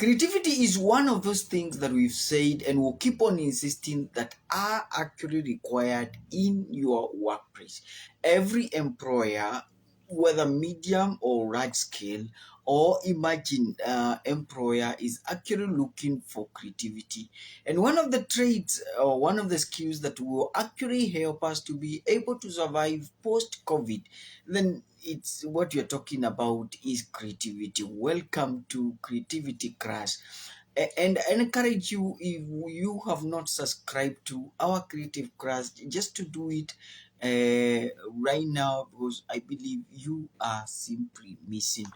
Creativity is one of those things that we've said and will keep on insisting that are actually required in your workplace. Every employer, whether medium or large scale, or imagine employer is actually looking for creativity. And one of the traits or one of the skills that will actually help us to be able to survive post COVID, then it's what you're talking about is creativity. Welcome to Creativity Crash. And I encourage you, if you have not subscribed to our Creative Crash, just to do it right now, because I believe you are simply missing.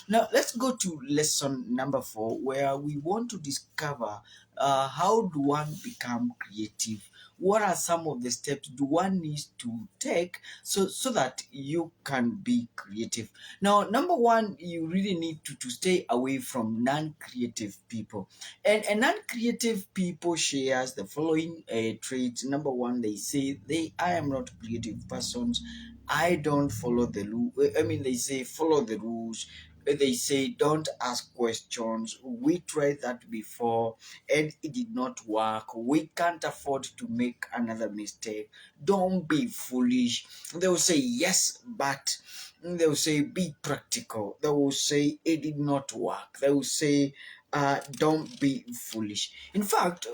Now, let's go to lesson number 4, where we want to discover how do one become creative. What are some of the steps do one needs to take so that you can be creative? Now, number one, you really need to stay away from non-creative people. And non-creative people shares the following traits. Number one, they say I am not creative persons. I don't follow the rule. I mean, they say follow the rules. They say don't ask questions. We tried that before and it did not work. We can't afford to make another mistake. Don't be foolish. They will say yes, but they will say be practical. They will say it did not work. They will say don't be foolish. In fact,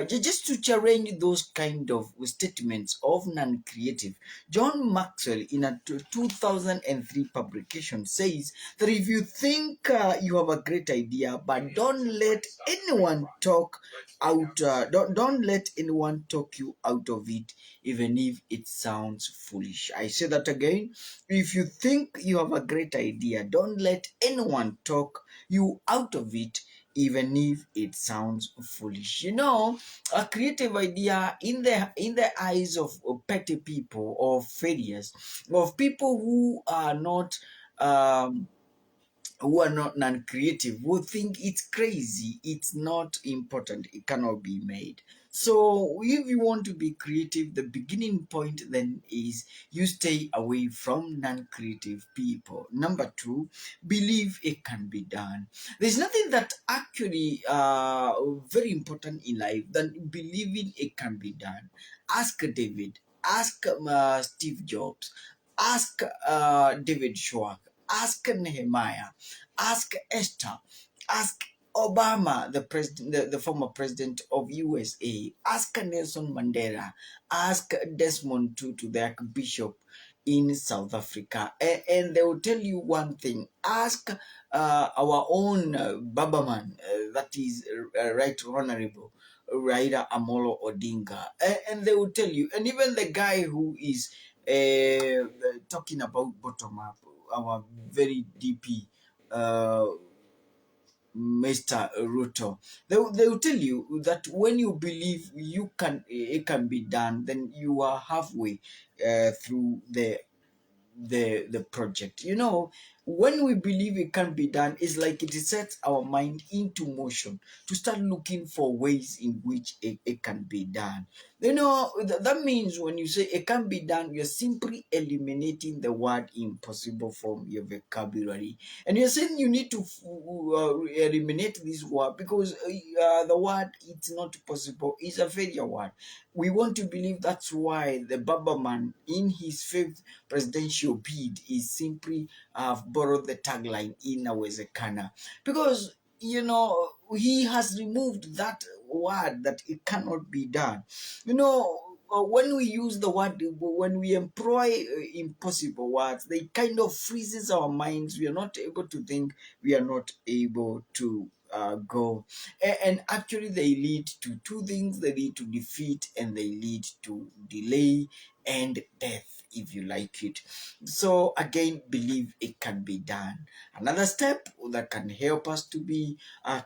just to challenge those kind of statements of non-creative, John Maxwell in a 2003 publication says that if you think you have a great idea, but don't let anyone don't let anyone talk you out of it, even if it sounds foolish. I say that again. If you think you have a great idea, don't let anyone talk you out of it, even if it sounds foolish. A creative idea in the eyes of petty people or failures, of people who are not non-creative, who think it's crazy, it's not important, it cannot be made. So if you want to be creative, the beginning point then is you stay away from non-creative people. Number two, believe it can be done. There's nothing that actually very important in life than believing it can be done. Ask David, ask Steve Jobs, ask David Schwartz, ask Nehemiah, ask Esther, ask Obama, the president, the former president of USA, ask Nelson Mandela, ask Desmond Tutu, the Archbishop in South Africa, and they will tell you one thing. Ask our own Babaman, that is Right Honorable Raila Amolo Odinga, and they will tell you, and even the guy who is talking about bottom up, our very DP, Mr. Ruto, they will tell you that when you believe it can be done, then you are halfway through the project. When we believe it can be done, it's like it sets our mind into motion to start looking for ways in which it can be done. That means when you say it can be done, you're simply eliminating the word impossible from your vocabulary, and you're saying you need to eliminate this word because the word it's not possible is a failure word. We want to believe that's why the Babaman in his fifth presidential bid is simply borrowed the tagline Inawezekana, because he has removed that word that it cannot be done. When we use the word, when we employ impossible words, they kind of freezes our minds. We are not able to think, we are not able to go. And actually they lead to two things. They lead to defeat and they lead to delay and death, if you like it. So again, believe it can be done. Another step that can help us to be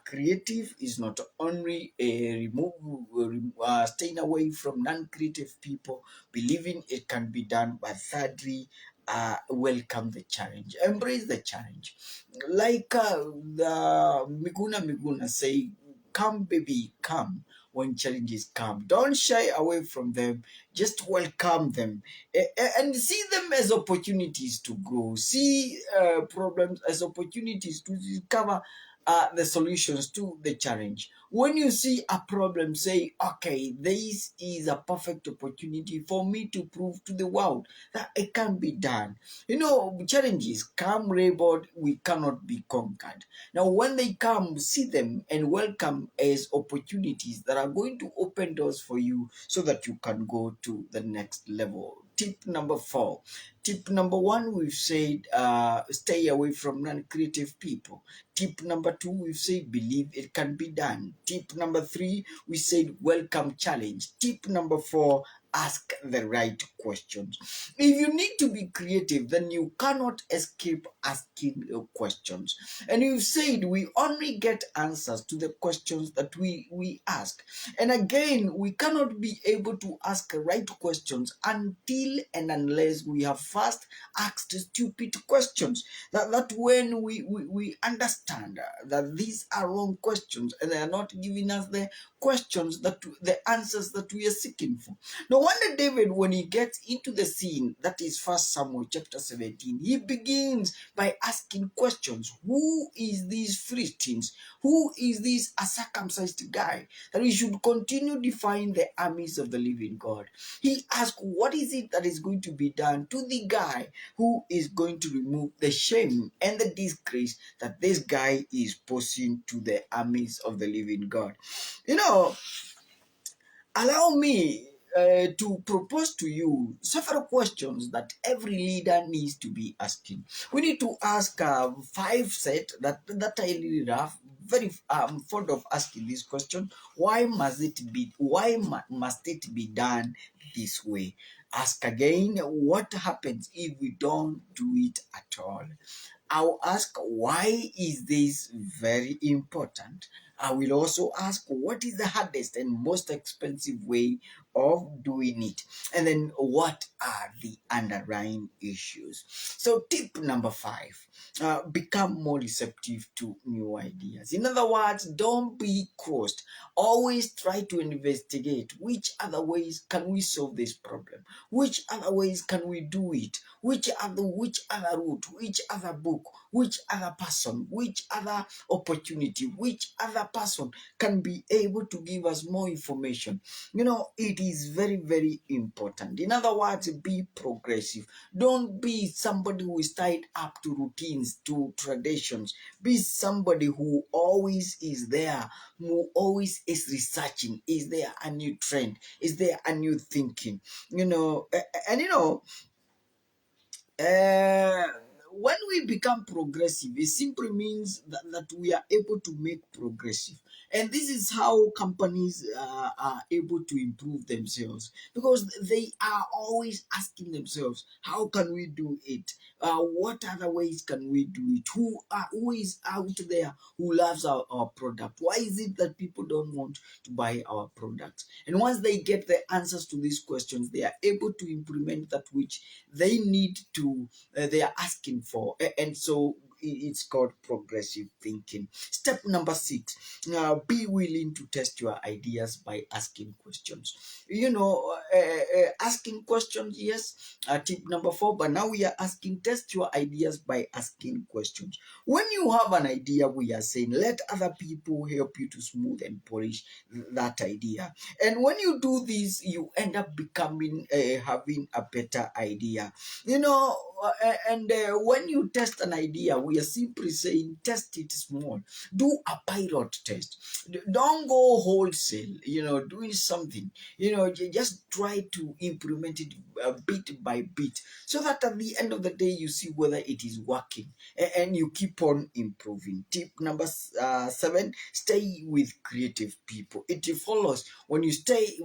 creative is not only staying away from non-creative people, believing it can be done, but thirdly, welcome the challenge, embrace the challenge. Like the Miguna say, come baby, come when challenges come. Don't shy away from them, just welcome them, and see them as opportunities to grow. See problems as opportunities to discover the solutions to the challenge. When you see a problem, say, okay, this is a perfect opportunity for me to prove to the world that it can be done. Challenges come labeled, we cannot be conquered. Now, when they come, see them and welcome as opportunities that are going to open doors for you so that you can go to the next level. Tip number 4. Tip number 1, we've said stay away from non-creative people. Tip number 2, we've said believe it can be done. Tip number 3, we said welcome challenge. Tip number 4, ask the right questions. If you need to be creative, then you cannot escape asking questions. And you've said we only get answers to the questions that we ask. And again, we cannot be able to ask right questions until and unless we have first asked stupid questions. That when we understand that these are wrong questions and they are not giving us the questions the answers that we are seeking for. No wonder David, when he gets into the scene, that is First Samuel chapter 17, he begins by asking questions. Who is these Philistines? Who is this uncircumcised guy that he should continue defying the armies of the living God? He asked, what is it that is going to be done to the guy who is going to remove the shame and the disgrace that this guy is posing to the armies of the living God? Allow me to propose to you several questions that every leader needs to be asking. We need to ask 5 set that I really love. Very fond of asking this question. Why must it be? Must it be done this way? Ask again. What happens if we don't do it at all? I'll ask, why is this very important? I will also ask, what is the hardest and most expensive way of doing it? And then, what are the underlying issues? So, tip number 5, become more receptive to new ideas. In other words, don't be closed. Always try to investigate which other ways can we solve this problem? Which other ways can we do it? Which other route, which other book, which other person, which other opportunity, which other person can be able to give us more information? It is very, very important. In other words, be progressive. Don't be somebody who is tied up to routines, to traditions. Be somebody who always is there, who always is researching. Is there a new trend? Is there a new thinking? And uh, when we become progressive, it simply means that we are able to make progressive. And this is how companies are able to improve themselves, because they are always asking themselves, how can we do it? What other ways can we do it? Who is out there who loves our product? Why is it that people don't want to buy our products? And once they get the answers to these questions, they are able to implement that which they need to, they are asking for. And so it's called progressive thinking. Step number 6, be willing to test your ideas by asking questions. Asking questions, yes, tip number 4, but now we are asking, test your ideas by asking questions. When you have an idea, we are saying, let other people help you to smooth and polish that idea. And when you do this, you end up becoming, having a better idea. And when you test an idea, we are simply saying, test it small. Do a pilot test. Don't go wholesale, doing something. Just try to implement it bit by bit, so that at the end of the day, you see whether it is working, and you keep on improving. Tip number 7, stay with creative people. It follows when you stay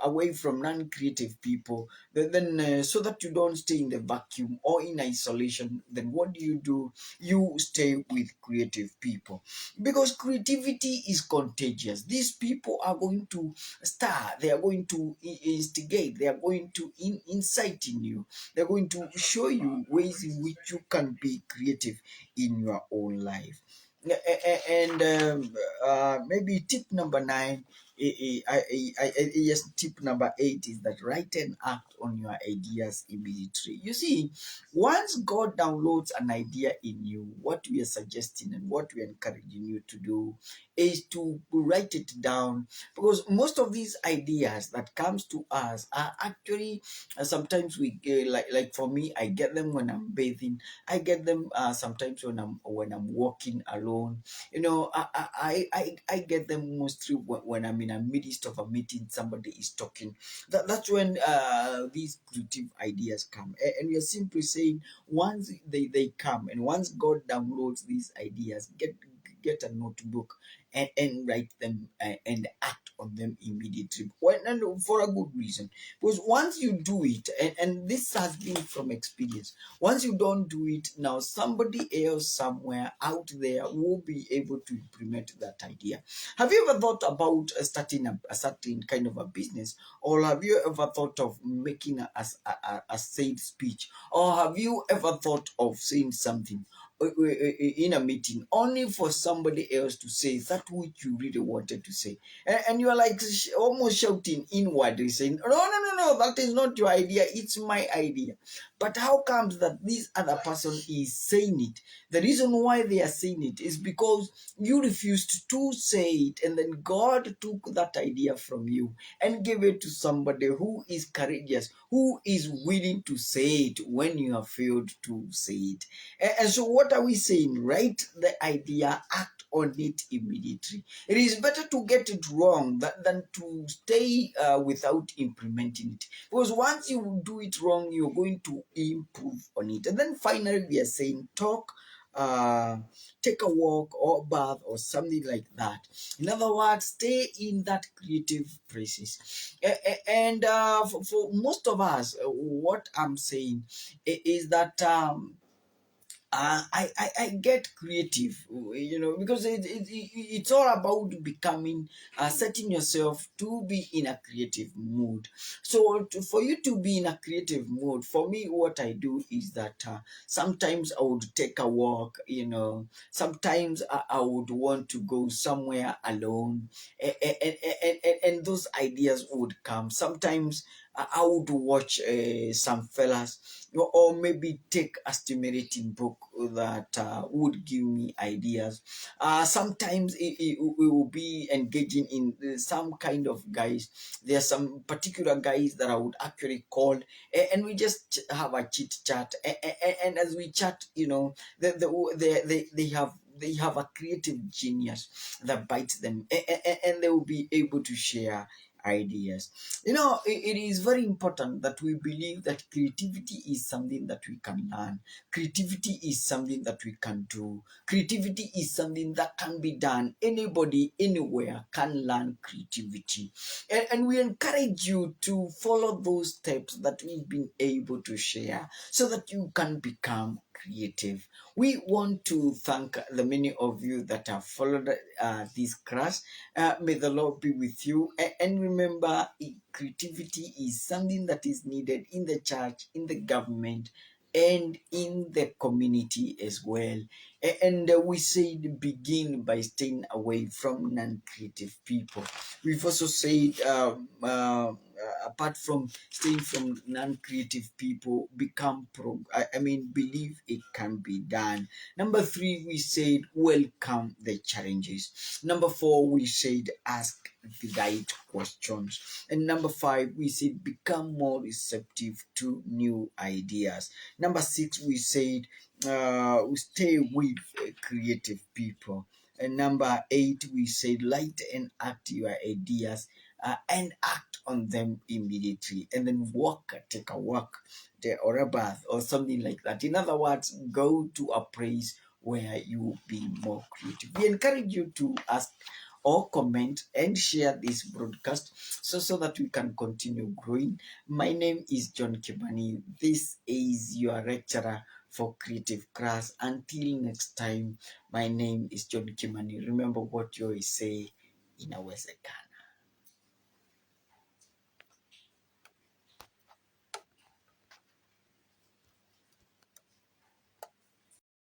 away from non-creative people, then so that you don't stay in the vacuum or in isolation, then what do? You stay with creative people, because creativity is contagious. These people are going to start, they are going to instigate, they are going to incite in you, they're going to show you ways in which you can be creative in your own life. And maybe tip number 9, Yes, tip number 8 is that write and act on your ideas immediately. You see, once God downloads an idea in you, what we are suggesting and what we are encouraging you to do is to write it down, because most of these ideas that comes to us are actually sometimes we like for me, I get them when I'm bathing. I get them sometimes when I'm walking alone. I get them mostly when I'm in a midst of a meeting, somebody is talking. That's when these creative ideas come. And we are simply saying, once they come, and once God downloads these ideas, get a notebook and write them and act on them immediately. And for a good reason. Because once you do it, and this has been from experience, once you don't do it, now somebody else somewhere out there will be able to implement that idea. Have you ever thought about starting a certain kind of a business? Or have you ever thought of making a said speech? Or have you ever thought of saying something in a meeting only for somebody else to say that which you really wanted to say? And you are like almost shouting inwardly, saying, no, no, no, no, that is not your idea, it's my idea. But how comes that this other person is saying it? The reason why they are saying it is because you refused to say it, and then God took that idea from you and gave it to somebody who is courageous, who is willing to say it when you have failed to say it. And so, what are we saying? Write the idea, act on it immediately. It is better to get it wrong than to stay without implementing it. Because once you do it wrong, you're going to improve on it. And then finally, we are saying talk, uh, take a walk or bath or something like that. In other words, stay in that creative process. And for most of us, what I'm saying is that. I get creative, because it's all about becoming, setting yourself to be in a creative mood. So for you to be in a creative mood, for me, what I do is that sometimes I would take a walk, sometimes I would want to go somewhere alone, and those ideas would come. Sometimes I would watch some fellas, or maybe take a stimulating book that would give me ideas. Sometimes it will be engaging in some kind of guys. There are some particular guys that I would actually call, and we just have a chit chat. And as we chat, they have a creative genius that bites them, and they will be able to share ideas. It is very important that we believe that creativity is something that we can learn. Creativity is something that we can do. Creativity is something that can be done. Anybody, anywhere can learn creativity. And we encourage you to follow those steps that we've been able to share so that you can become creative. We want to thank the many of you that have followed this class. May the Lord be with you. And remember, creativity is something that is needed in the church, in the government, and in the community as well. And we said begin by staying away from non-creative people. We've also said, apart from staying from non-creative people, become believe it can be done. Number 3, we said welcome the challenges. Number 4, we said ask the right questions. And number 5, we said become more receptive to new ideas. Number 6, we said stay with creative people. And number 8, we said light and act your ideas, and act on them immediately. And then take a walk there, or a bath or something like that. In other words, go to a place where you will be more creative. We encourage you to ask or comment and share this broadcast so that we can continue growing. My name is John Kibani. This is your lecturer for creative class. Until next time, my name is John Kimani. Remember what you always say in a Weseka.